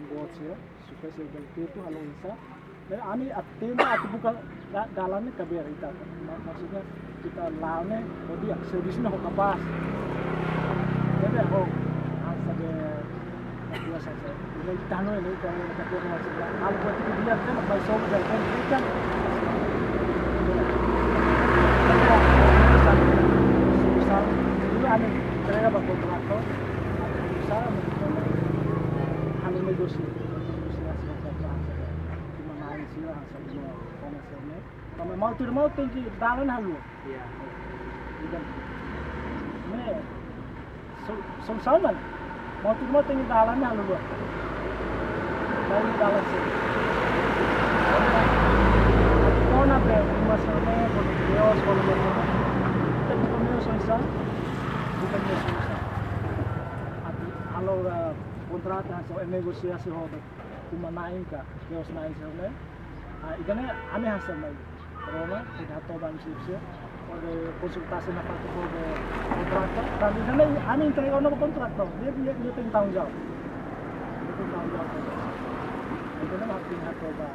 buat saya supaya saya ganti itu kalau bisa. Dan ani atina atau bukan dalamnya kabar kita. Maksudnya kita lawannya, oh dia servisnya kok kapas. Jadi oh asal biasa saja. Jadi tanah ini kalau kita punya masalah, kalau buat itu dia kan masuk dan kan sebesar dulu ada mereka bawa kontraktor besar hanya negosiasi cuma main sih lah hasilnya komersialnya kalau mau tidak mau tinggi dalam halu iya ini sama mau tidak mau tinggi dalamnya halu dari dalam sih Kona be masalahnya kalau Dios kalau kita bukan susah bukan susah kalau kontrak so negosiasi hobi cuma naik ka Dios naik sana ikannya aneh hasil lagi karena tidak tahu banyak sih ada konsultasi nak pakai hobi kontraktor dan ikannya aneh interak orang kontraktor dia tanggung jawab dia tanggung jawab ikannya makin hati coba